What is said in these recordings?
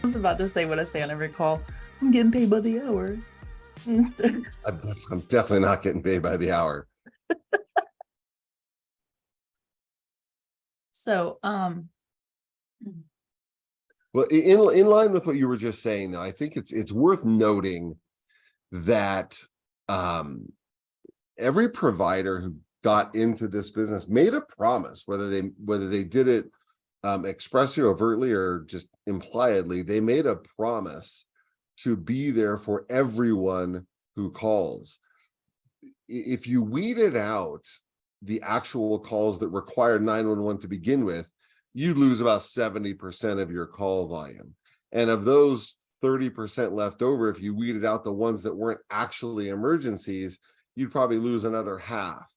was about to say what I say on every call. I'm getting paid by the hour. I'm definitely not getting paid by the hour. So, Well, in line with what you were just saying, though, I think it's worth noting that every provider who got into this business made a promise, whether they did it expressly, overtly, or just impliedly. They made a promise to be there for everyone who calls. If you weeded out the actual calls that required 911 to begin with, you lose about 70% of your call volume. And of those 30% left over, if you weeded out the ones that weren't actually emergencies, you'd probably lose another half.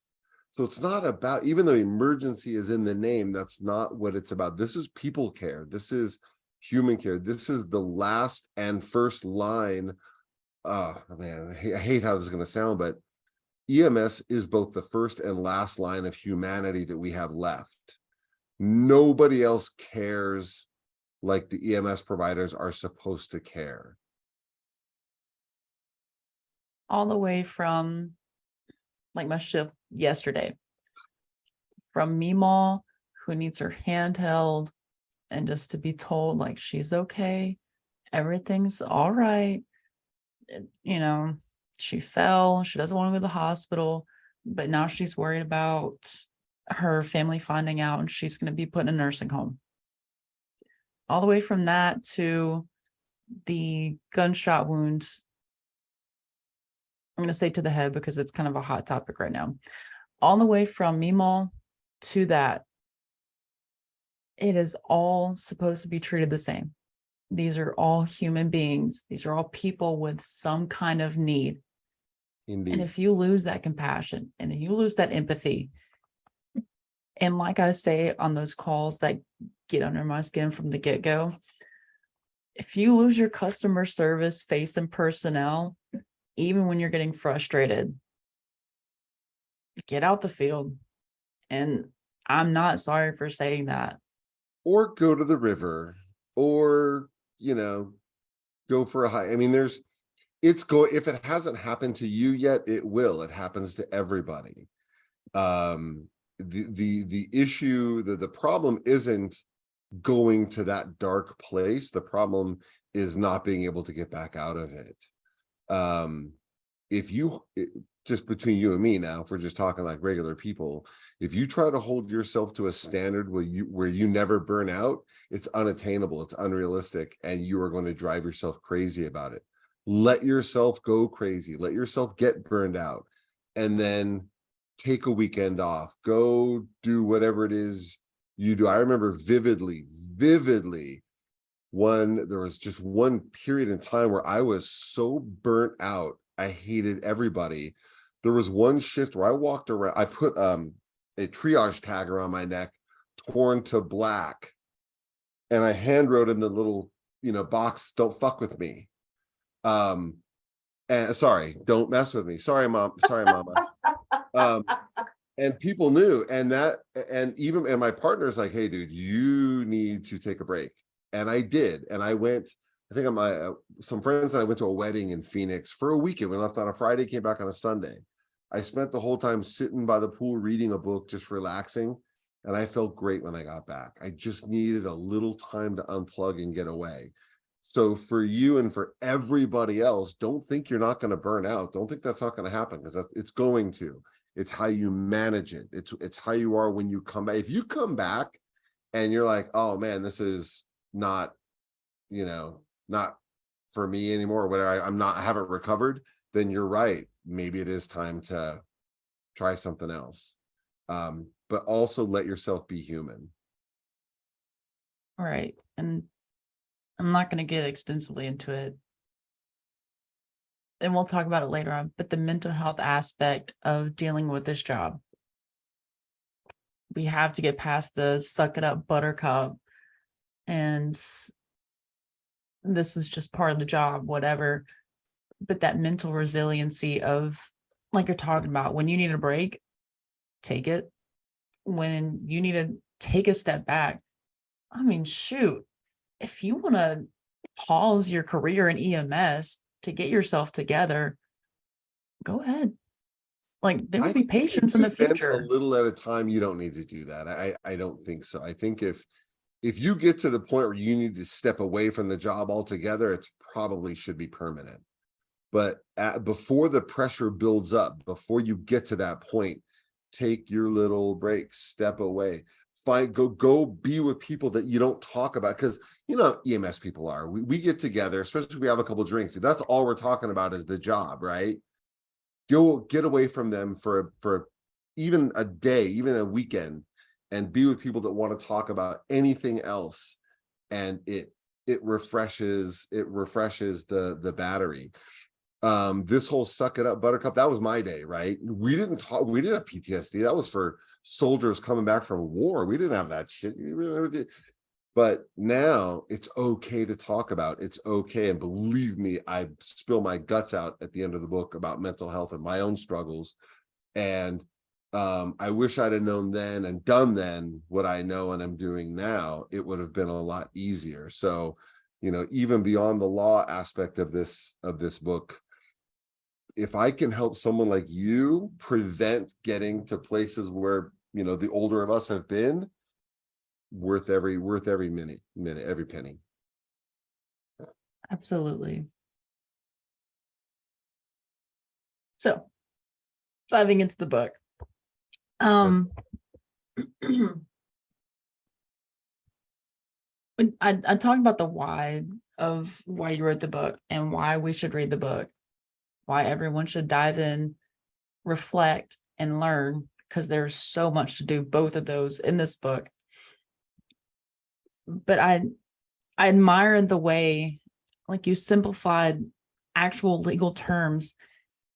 So it's not about, even though emergency is in the name, that's not what it's about. This is people care. This is human care. This is the last and first line. Man, I hate how this is going to sound, but EMS is both the first and last line of humanity that we have left. Nobody else cares like the EMS providers are supposed to care. all the way from like my shift yesterday, from Meemaw, who needs her hand held, and just to be told like she's okay, everything's all right. You know, she fell, she doesn't want to go to the hospital, but now she's worried about her family finding out and she's going to be put in a nursing home. All the way from that to the gunshot wounds. I'm going to say to the head because it's kind of a hot topic right now. All the way from Meemaw to that, it is all supposed to be treated the same. These are all human beings. These are all people with some kind of need. Indeed. And if you lose that compassion and you lose that empathy, and like I say on those calls that get under my skin from the get-go, if you lose your customer service face and personnel, even when you're getting frustrated, get out the field. And I'm not sorry for saying that. Or go to the river, or, go for a hike. I mean, if it hasn't happened to you yet, it will. It happens to everybody. The issue, the problem isn't going to that dark place. The problem is not being able to get back out of it. Just between you and me now, if we're just talking like regular people, if you try to hold yourself to a standard where you never burn out, it's unattainable, it's unrealistic, and you are going to drive yourself crazy about it. Let yourself go crazy, let yourself get burned out, and then take a weekend off, go do whatever it is you do. I remember vividly there was just one period in time where I was so burnt out, I hated everybody. There was one shift where I walked around, I put a triage tag around my neck, torn to black, and I hand wrote in the little box, "Don't fuck with me." And sorry, don't mess with me. Sorry, mom. Sorry, mama. And people knew, and my partner's like, "Hey, dude, you need to take a break." And I did. And I went, I think some friends and I went to a wedding in Phoenix for a weekend. We left on a Friday, came back on a Sunday. I spent the whole time sitting by the pool, reading a book, just relaxing. And I felt great when I got back. I just needed a little time to unplug and get away. So for you and for everybody else, don't think you're not going to burn out. Don't think that's not going to happen, because it's going to. It's how you manage it. It's how you are when you come back. If you come back and you're like, "Oh man, this is not, not for me anymore," or whatever, I haven't recovered, then you're right. Maybe it is time to try something else. But also let yourself be human. All right. And I'm not going to get extensively into it, and we'll talk about it later on, but the mental health aspect of dealing with this job. We have to get past the suck it up buttercup, and this is just part of the job, whatever. But that mental resiliency of, like you're talking about, when you need a break, take it. When you need to take a step back, I mean, shoot, if you want to pause your career in EMS to get yourself together, go ahead. Like, there will I be think if patients in you the vent a future. little at a time, you don't need to do that. I don't think so. I think if you get to the point where you need to step away from the job altogether, it's probably should be permanent. But before the pressure builds up, before you get to that point, take your little break, step away, go be with people that you don't talk about, because you know EMS people are. We get together, especially if we have a couple drinks. That's all we're talking about is the job, right? Go get away from them for even a day, even a weekend, and be with people that want to talk about anything else, and it refreshes the battery. This whole suck it up buttercup, that was my day, right? We didn't have PTSD. That was for soldiers coming back from war. We didn't have that shit. But now it's okay to talk about. It's okay. And believe me, I spill my guts out at the end of the book about mental health and my own struggles. And I wish I'd have known then and done then what I know and I'm doing now. It would have been a lot easier. So, you know, even beyond the law aspect of this book, if I can help someone like you prevent getting to places where, you know, the older of us have been, worth every minute, every penny. Absolutely. So, diving into the book. I talked about the why of why you wrote the book and why we should read the book, why everyone should dive in, reflect, and learn, because there's so much to do, both of those in this book. But I admire the way, like, you simplified actual legal terms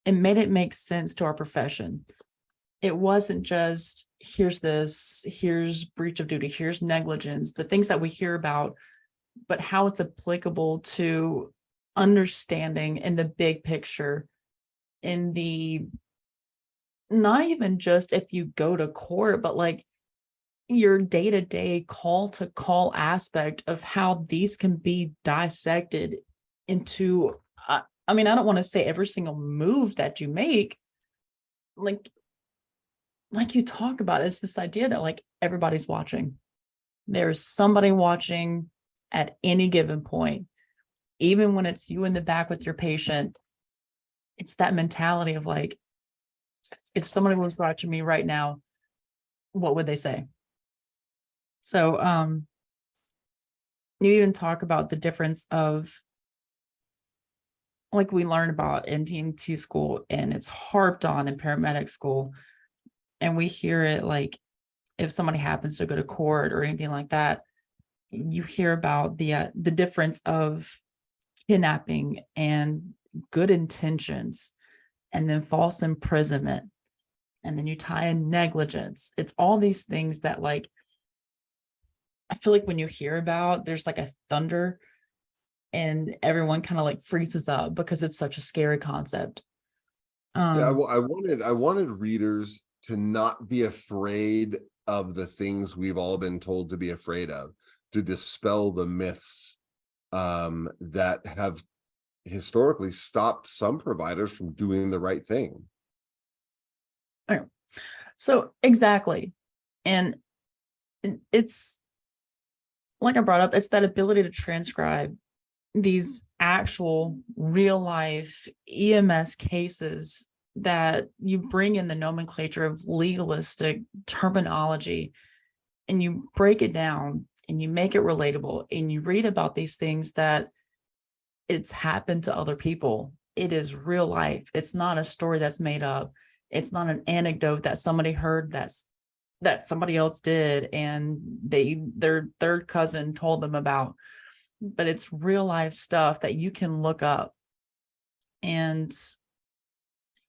and made it make sense to our profession. It wasn't just here's breach of duty, here's negligence, the things that we hear about, but how it's applicable to understanding in the big picture, in the, not even just if you go to court, but like your day-to-day call to call aspect of how these can be dissected into, I mean, I don't want to say every single move that you make, like you talk about, is this idea that like everybody's watching. There's somebody watching at any given point, even when it's you in the back with your patient. It's that mentality of like, if somebody was watching me right now, what would they say? So you even talk about the difference of, like, we learn about in DMT school and it's harped on in paramedic school, and we hear it like if somebody happens to go to court or anything like that, you hear about the difference of kidnapping and good intentions, and then false imprisonment, and then you tie in negligence. It's all these things that, like, I feel like when you hear about, there's like a thunder and everyone kind of like freezes up because it's such a scary concept. Yeah, well, I wanted readers to not be afraid of the things we've all been told to be afraid of, to dispel the myths that have historically stopped some providers from doing the right thing. Okay. So exactly. And it's like I brought up, it's that ability to transcribe these actual real life EMS cases, that you bring in the nomenclature of legalistic terminology and you break it down and you make it relatable and you read about these things that it's happened to other people. It is real life. It's not a story that's made up. It's not an anecdote that somebody heard that somebody else did and their third cousin told them about, but it's real life stuff that you can look up. And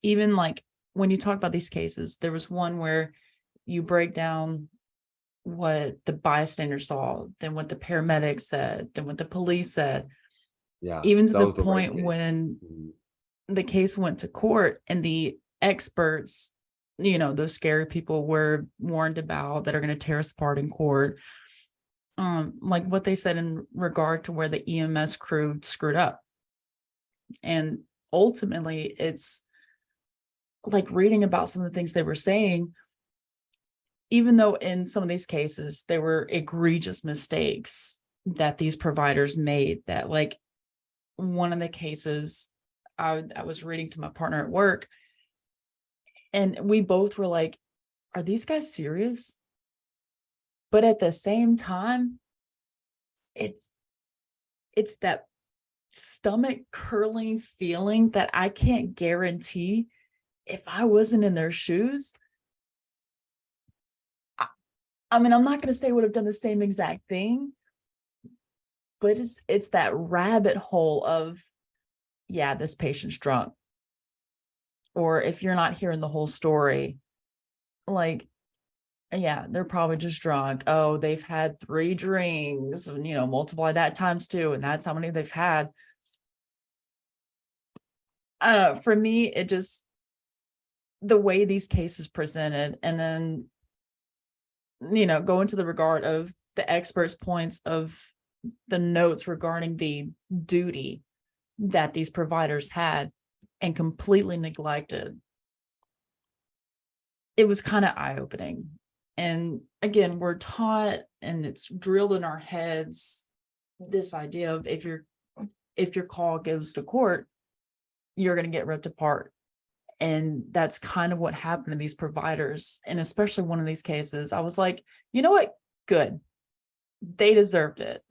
even like when you talk about these cases, there was one where you break down what the bystander saw, then what the paramedic said, then what the police said, Yeah, even to that the was the right point case. when the case went to court and the experts, those scary people were warned about that are going to tear us apart in court. like what they said in regard to where the EMS crew screwed up. And ultimately, it's like reading about some of the things they were saying, even though in some of these cases, there were egregious mistakes that these providers made, that like one of the cases I was reading to my partner at work, and we both were like, are these guys serious? But at the same time, it's that stomach curling feeling that I can't guarantee if I wasn't in their shoes. I mean, I'm not going to say I would have done the same exact thing, but it's that rabbit hole of, yeah, this patient's drunk. Or if you're not hearing the whole story, like, yeah, they're probably just drunk. Oh, they've had 3 drinks, and multiply that times 2, and that's how many they've had. I don't know. For me, it just, the way these cases presented, and then go into the regard of the experts' points of the notes regarding the duty that these providers had and completely neglected. It was kind of eye-opening. And again, we're taught, and it's drilled in our heads, this idea of if your call goes to court, you're going to get ripped apart. And that's kind of what happened to these providers. And especially one of these cases, I was like, you know what? Good. They deserved it.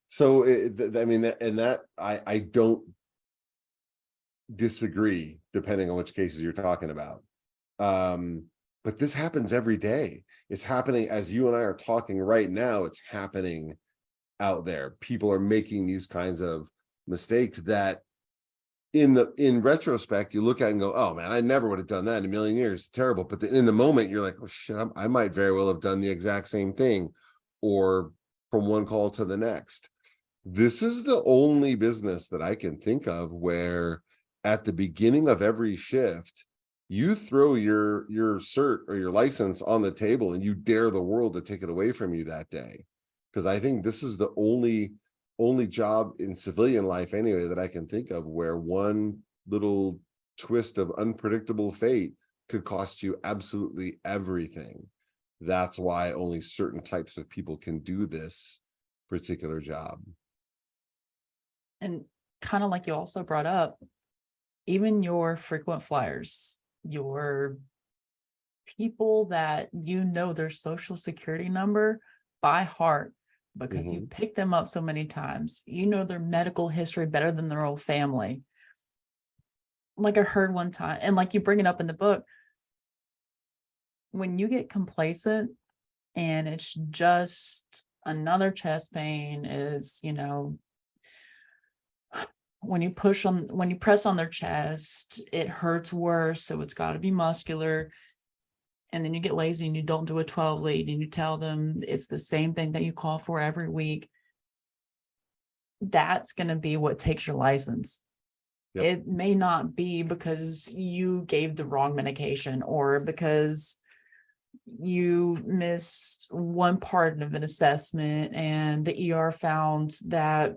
So I mean, and that I don't disagree, depending on which cases you're talking about. But this happens every day. It's happening as you and I are talking right now. It's happening out there. People are making these kinds of mistakes that in retrospect, you look at it and go, oh man, I never would have done that in a million years. It's terrible. But in the moment, you're like, oh shit, I might very well have done the exact same thing, or from one call to the next. This is the only business that I can think of where at the beginning of every shift, you throw your cert or your license on the table and you dare the world to take it away from you that day. Because I think this is the only job in civilian life anyway that I can think of where one little twist of unpredictable fate could cost you absolutely everything. That's why only certain types of people can do this particular job. And kind of like you also brought up, even your frequent flyers, your people that their social security number by heart, because you pick them up so many times, their medical history better than their whole family. Like I heard one time, and like you bring it up in the book, when you get complacent and it's just another chest pain, is when you press on their chest, it hurts worse, so it's got to be muscular. And then you get lazy and you don't do a 12 lead, and you tell them it's the same thing that you call for every week. That's going to be what takes your license. Yep. It may not be because you gave the wrong medication, or because you missed one part of an assessment and the ER found that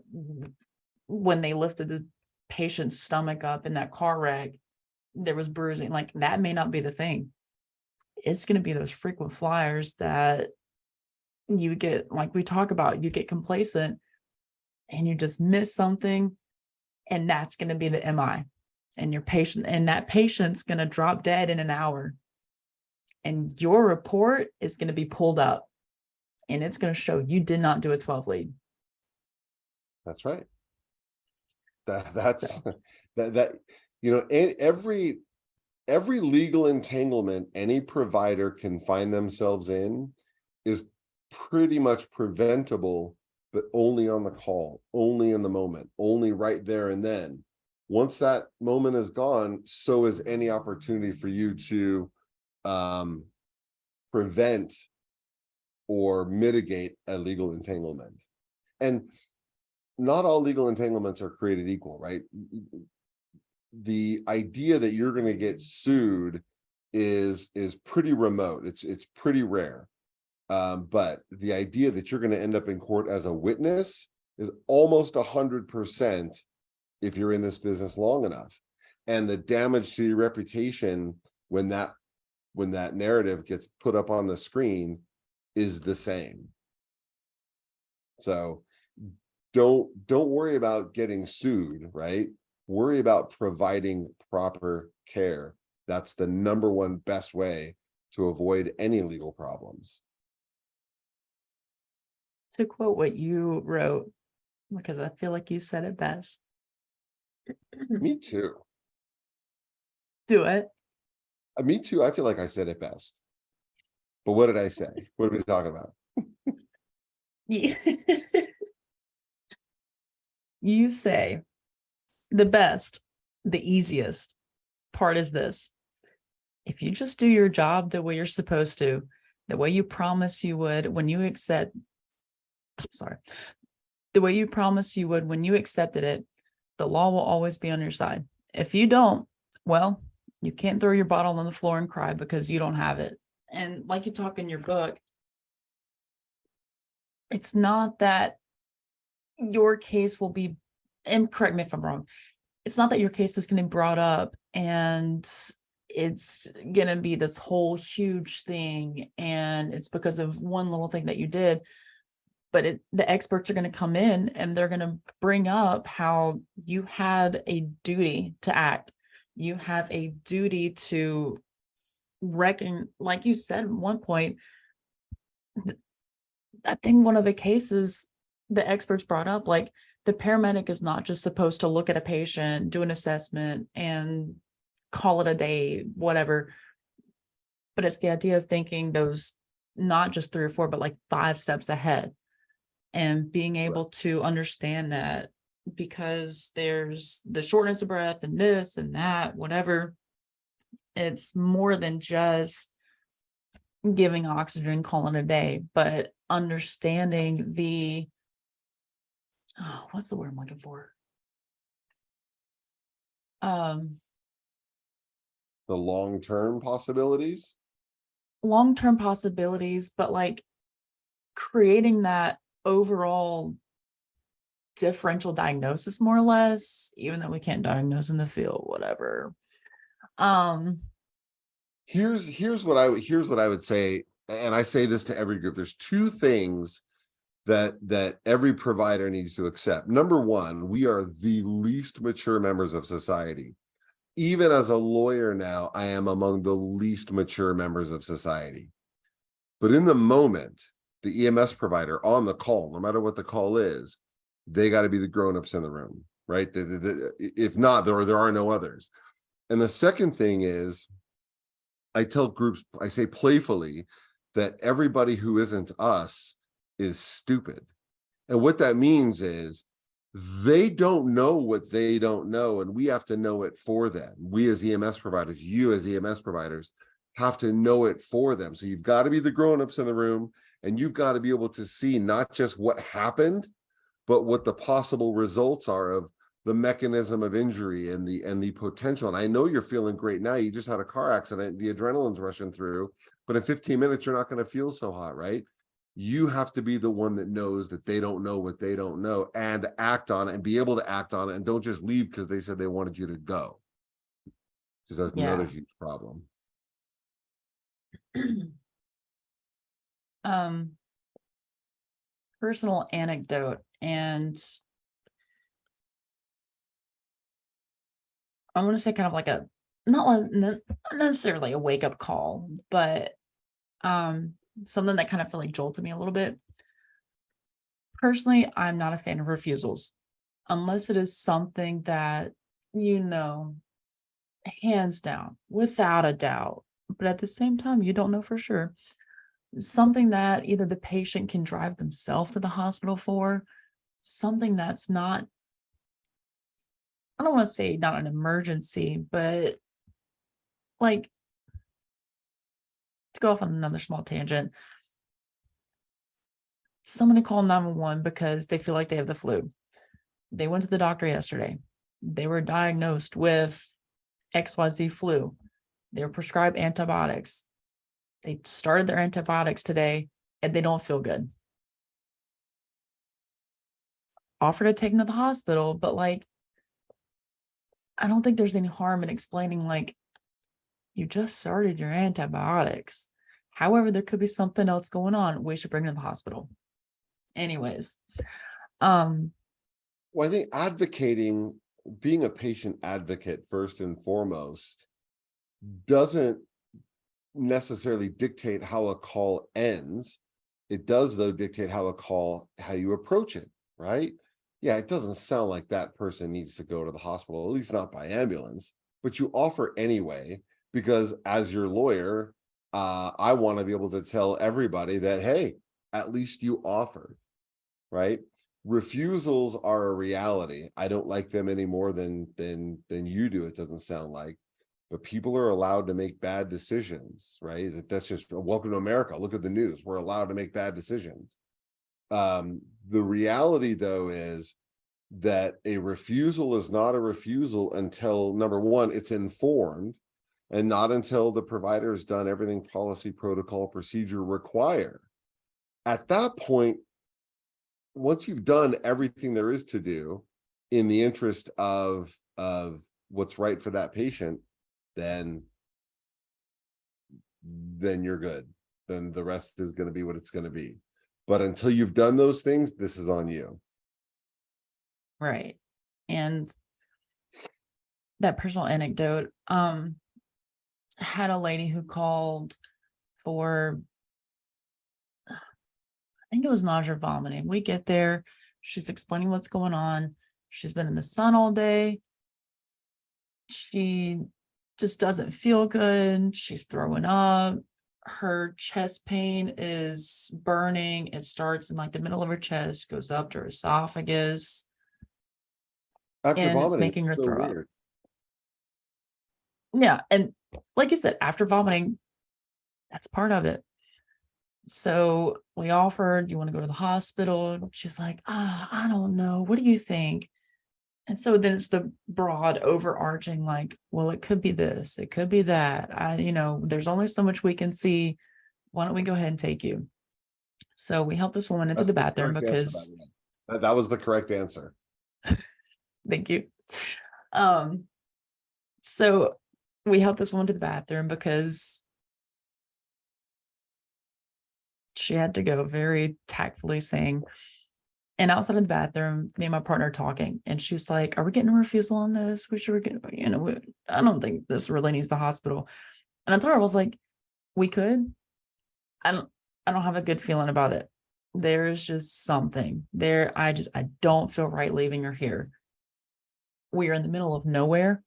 when they lifted the patient's stomach up in that car wreck, there was bruising. Like, that may not be the thing. It's going to be those frequent flyers that you get, like we talk about, you get complacent and you just miss something, and that's going to be the MI. And that patient's going to drop dead in an hour, and your report is going to be pulled up, and it's going to show you did not do a 12 lead. That's right. That's every legal entanglement any provider can find themselves in is pretty much preventable, but only on the call, only in the moment, only right there and then. Once that moment is gone, so is any opportunity for you to prevent or mitigate a legal entanglement. And not all legal entanglements are created equal, right? The idea that you're going to get sued is pretty remote. It's pretty rare. But the idea that you're going to end up in court as a witness is almost 100% if you're in this business long enough. And the damage to your reputation when that narrative gets put up on the screen is the same. So don't worry about getting sued, right? Worry about providing proper care. That's the number one best way to avoid any legal problems. To quote what you wrote, because I feel like you said it best. Me too. Do it. Me too. I feel like I said it best. But what did I say? What are we talking about? Yeah. You say the best, the easiest part is this. If you just do your job the way you're supposed to, the way you promise you would when you the way you promised you would when you accepted it, the law will always be on your side. If you don't, well, you can't throw your bottle on the floor and cry because you don't have it. And like you talk in your book, it's not that your case will be, and correct me if I'm wrong, it's not that your case is going to be brought up and it's going to be this whole huge thing and it's because of one little thing that you did, but the experts are going to come in and they're going to bring up how you had a duty to act. You have a duty to reckon, like you said at one point, I think one of the cases the experts brought up, like the paramedic is not just supposed to look at a patient, do an assessment and call it a day, whatever. But it's the idea of thinking those not just 3 or 4, but like 5 steps ahead and being able to understand that because there's the shortness of breath and this and that, whatever. It's more than just giving oxygen, calling a day, but understanding the, what's the word I'm looking for? The long-term possibilities. Long-term possibilities, but like creating that overall differential diagnosis, more or less, even though we can't diagnose in the field, whatever. Here's what I would say, and I say this to every group. There's 2 things that every provider needs to accept. Number one, we are the least mature members of society. Even as a lawyer now, I am among the least mature members of society. But in the moment, the EMS provider on the call, no matter what the call is, they got to be the grown-ups in the room, right? If not, there are no others. And the second thing is, I tell groups, I say playfully, that everybody who isn't us is stupid. And what that means is they don't know what they don't know, and we have to know it for them. We as EMS providers, you as EMS providers, have to know it for them. So you've got to be the grown-ups in the room, and you've got to be able to see not just what happened, but what the possible results are of the mechanism of injury and the potential. And I know you're feeling great now. You just had a car accident, the adrenaline's rushing through, but in 15 minutes, you're not going to feel so hot, right? You have to be the one that knows that they don't know what they don't know and act on it and be able to act on it, and don't just leave because they said they wanted you to go. Because that's another huge problem. Personal anecdote, and I want to say kind of like a not necessarily a wake-up call, but something that kind of felt like jolted me a little bit. Personally, I'm not a fan of refusals unless it is something that, hands down, without a doubt, but at the same time, you don't know for sure. Something that either the patient can drive themselves to the hospital for, something that's not, I don't want to say not an emergency, but like, to go off on another small tangent, somebody called 911 because they feel like they have the flu. They went to the doctor yesterday. They were diagnosed with XYZ flu. They were prescribed antibiotics. They started their antibiotics today and they don't feel good. Offer to take them to the hospital, but like, I don't think there's any harm in explaining, like, you just started your antibiotics. However, there could be something else going on. We should bring them to the hospital. Anyways, Well, I think advocating, being a patient advocate first and foremost, doesn't necessarily dictate how a call ends. It does, though, dictate how you approach it, right? Yeah, it doesn't sound like that person needs to go to the hospital, at least not by ambulance, but you offer anyway, because as your lawyer, I want to be able to tell everybody that, hey, at least you offered, right? Refusals are a reality. I don't like them any more than you do, it doesn't sound like. But people are allowed to make bad decisions, right? That's just welcome to America. Look at the news. We're allowed to make bad decisions. The reality, though, is that a refusal is not a refusal until, number one, it's informed, and not until the provider has done everything policy, protocol, procedure require. At that point, once you've done everything there is to do in the interest of what's right for that patient, then you're good. Then the rest is going to be what it's going to be. But until you've done those things, this is on you. right. And that personal anecdote, had a lady who called for, I think it was nausea, vomiting. We get there, she's explaining what's going on. She's been in the sun all day. She just doesn't feel good. She's throwing up. Her chest pain is burning. It starts in like the middle of her chest, goes up to her esophagus, After and it's vomiting, making her it's so throw up. weird. Yeah. And like you said, after vomiting, that's part of it. So we offered, do you want to go to the hospital? She's like, I don't know. What do you think? And so then it's the broad overarching, like, well, it could be this, it could be that. There's only so much we can see. Why don't we go ahead and take you? So we helped this woman into That's the bathroom correct answer, by because, the way. That was the correct answer. thank you. So we helped this woman to the bathroom because she had to go, very tactfully saying, and outside of the bathroom, me and my partner talking, and she's like, are we getting a refusal on this? We should get, I don't think this really needs the hospital. And I told her, I was like, we could. I don't have a good feeling about it. There's just something there. I don't feel right leaving her here. We are in the middle of nowhere.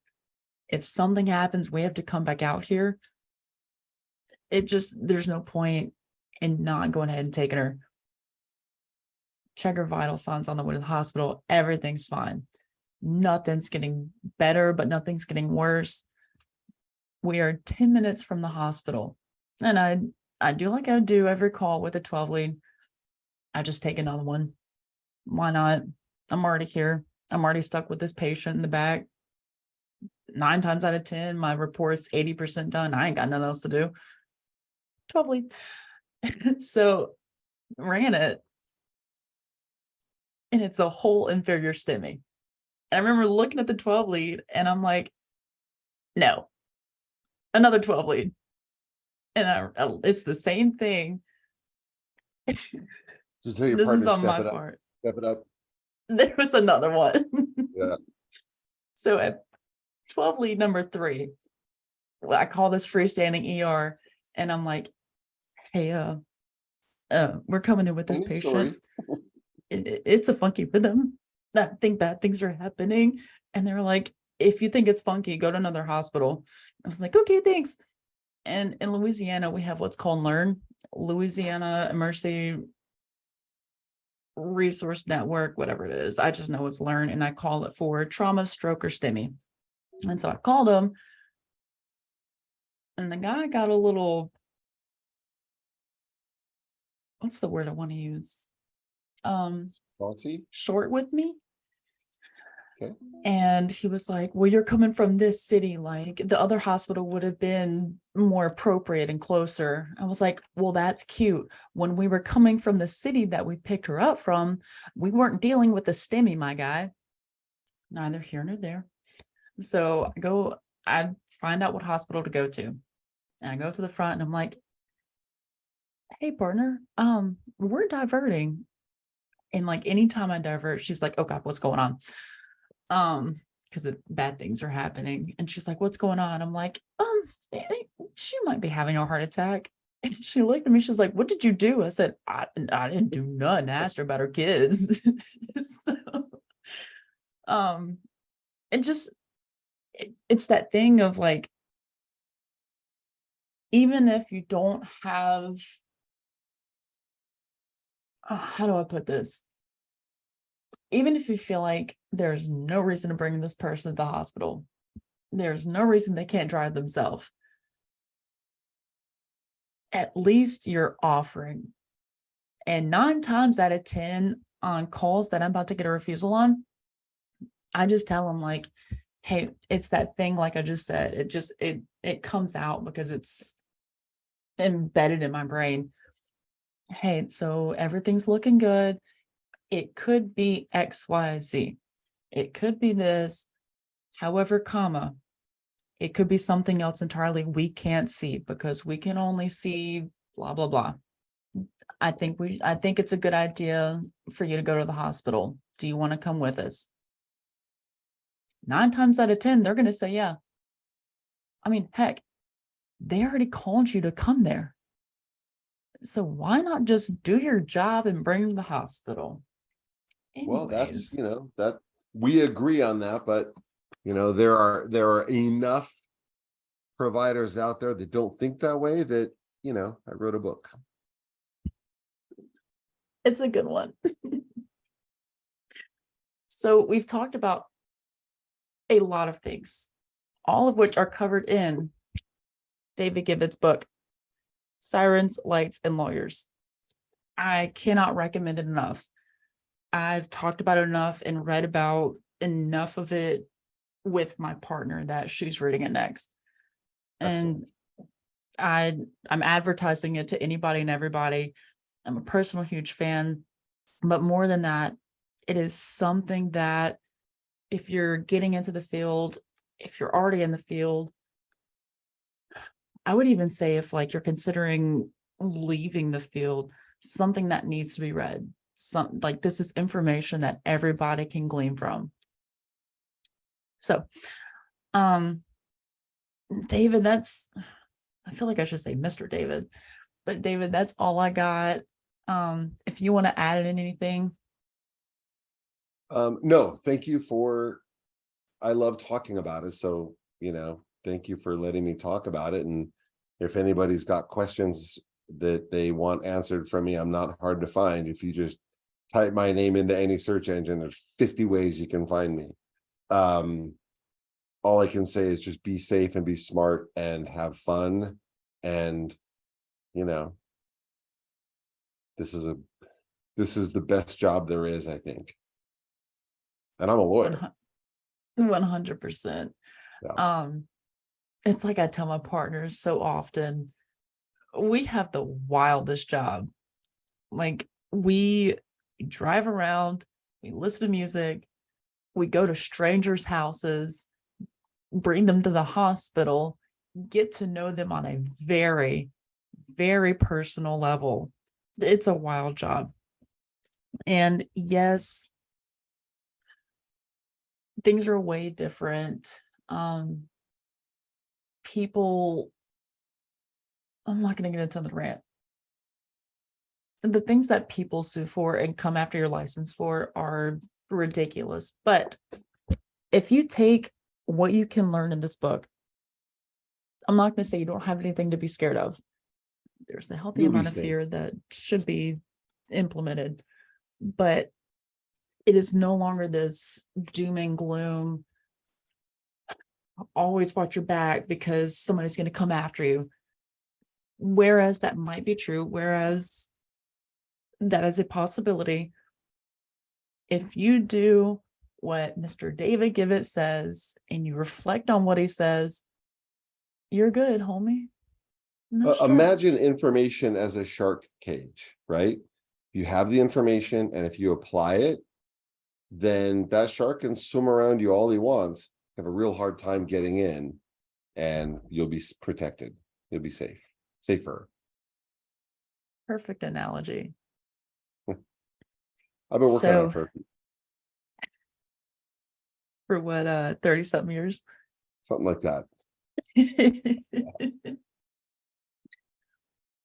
If something happens, we have to come back out here. There's no point in not going ahead and taking her. Check her vital signs on the way to the hospital. Everything's fine. Nothing's getting better, but nothing's getting worse. We are 10 minutes from the hospital. And I do like I do every call with a 12 lead. I just take another one. Why not? I'm already here. I'm already stuck with this patient in the back. 9 times out of 10, my report's 80% done. I ain't got nothing else to do. 12 lead. So ran it. And it's a whole inferior STEMI. And I remember looking at the 12 lead and I'm like, no, another 12 lead. And it's the same thing. Just tell your This partner, is on step my it up. part. Step it up. There was another one. Yeah. So at 12 lead number 3, I call this freestanding ER and I'm like, hey, we're coming in with this patient. It's a funky rhythm. I think bad things are happening. And they're like, if you think it's funky, go to another hospital. I was like, okay, thanks. And in Louisiana, we have what's called LEARN, Louisiana Emergency Resource Network, whatever it is. I just know it's LEARN, and I call it for trauma, stroke, or STEMI. And so I called him, and the guy got a little, what's the word I want to use? Bossy? Short with me. Okay. And he was like, well, you're coming from this city. Like the other hospital would have been more appropriate and closer. I was like, well, that's cute. When we were coming from the city that we picked her up from, we weren't dealing with the STEMI, my guy. Neither here nor there. So I find out what hospital to go to. And I go to the front and I'm like, hey, partner, we're diverting. And like anytime I divert, she's like, oh God, what's going on? Because bad things are happening. And she's like, what's going on? I'm like, she might be having a heart attack. And she looked at me, she's like, what did you do? I said, I didn't do nothing. I asked her about her kids. So, it just, it's that thing of like, even if you don't have, how do I put this? Even if you feel like there's no reason to bring this person to the hospital, there's no reason they can't drive themselves, at least you're offering. And 9 times out of 10 on calls that I'm about to get a refusal on, I just tell them like, hey, it's that thing, like I just said, it comes out because it's embedded in my brain. Hey, so everything's looking good. It could be XYZ. It could be this, however, comma, it could be something else entirely we can't see because we can only see blah, blah, blah. I think it's a good idea for you to go to the hospital. Do you want to come with us? 9 times out of 10, they're going to say, yeah. I mean, heck, they already called you to come there. So why not just do your job and bring them to the hospital? Well, that's, Anyways, that we agree on that, but there are enough providers out there that don't think that way that, I wrote a book. it's a good one. So we've talked about a lot of things, all of which are covered in David Givot's book, Sirens, Lights, and Lawyers. I cannot recommend it enough. I've talked about it enough and read about enough of it with my partner that she's reading it next. Excellent. And I'm advertising it to anybody and everybody. I'm a personal huge fan, but more than that, it is something that if you're getting into the field, if you're already in the field, I would even say if like you're considering leaving the field, something that needs to be read. Like this is information that everybody can glean from. So, David, I feel like I should say Mr. David, but David, that's all I got. If you want to add in anything. No, thank you I love talking about it. So, thank you for letting me talk about it. And if anybody's got questions that they want answered from me, I'm not hard to find. If you just type my name into any search engine, there's 50 ways you can find me. All I can say is just be safe and be smart and have fun. And, this is the best job there is, I think. And I'm a lawyer. 100%. Yeah. It's like I tell my partners so often, we have the wildest job. Like we drive around, we listen to music, we go to strangers' houses, bring them to the hospital, get to know them on a very, very personal level. It's a wild job. And yes, things are way different. People, I'm not going to get into the rant. The things that people sue for and come after your license for are ridiculous. But if you take what you can learn in this book, I'm not going to say you don't have anything to be scared of. There's a healthy You'll be amount of safe. fear that should be implemented, but it is no longer this doom and gloom. Always watch your back because somebody's going to come after you. Whereas that might be true, whereas that is a possibility. If you do what Mr. David Givot says and you reflect on what he says, you're good, homie. No stress. Imagine information as a shark cage, right? You have the information, and if you apply it, then that shark can swim around you all he wants, have a real hard time getting in, and you'll be protected. You'll be safer. Perfect analogy. I've been working on it for what, 30 something years? something like that.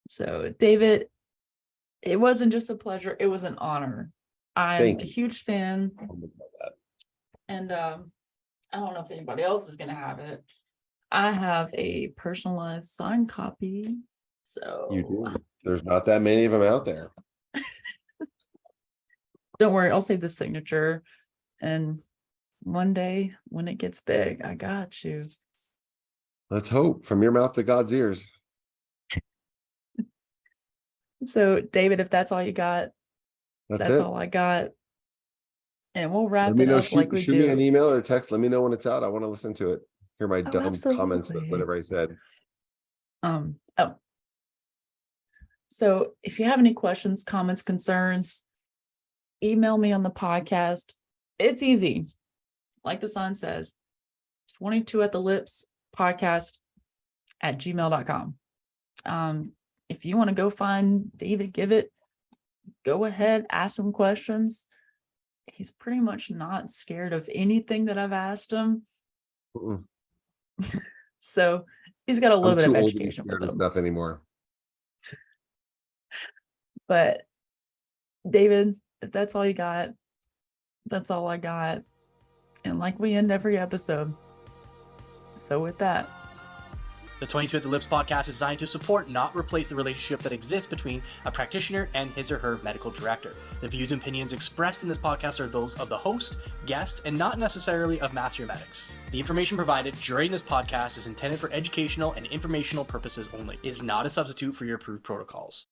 So, David, it wasn't just a pleasure, it was an honor. I'm a huge fan. And I don't know if anybody else is going to have it. I have a personalized signed copy. So You do. There's not that many of them out there. Don't worry, I'll save the signature. And one day when it gets big, I got you. Let's hope. From your mouth to God's ears. So, David, if that's all you got, that's all I got. And we'll wrap it up like we do. Shoot me an email or text. Let me know when it's out. I want to listen to it. Hear my dumb absolutely. Comments, whatever I said. So if you have any questions, comments, concerns, email me on the podcast. It's easy. Like the sign says, 22 at the lips podcast at gmail.com. If you want to go find David Givot, go ahead, ask him questions. He's pretty much not scared of anything that I've asked him. So he's got a little bit of education with him. Stuff anymore. But David, if that's all you got, that's all I got. And like we end every episode. So with that, the 22 at the Lips podcast is designed to support, not replace, the relationship that exists between a practitioner and his or her medical director. The views and opinions expressed in this podcast are those of the host, guest, and not necessarily of Master Medics. The information provided during this podcast is intended for educational and informational purposes only. It is not a substitute for your approved protocols.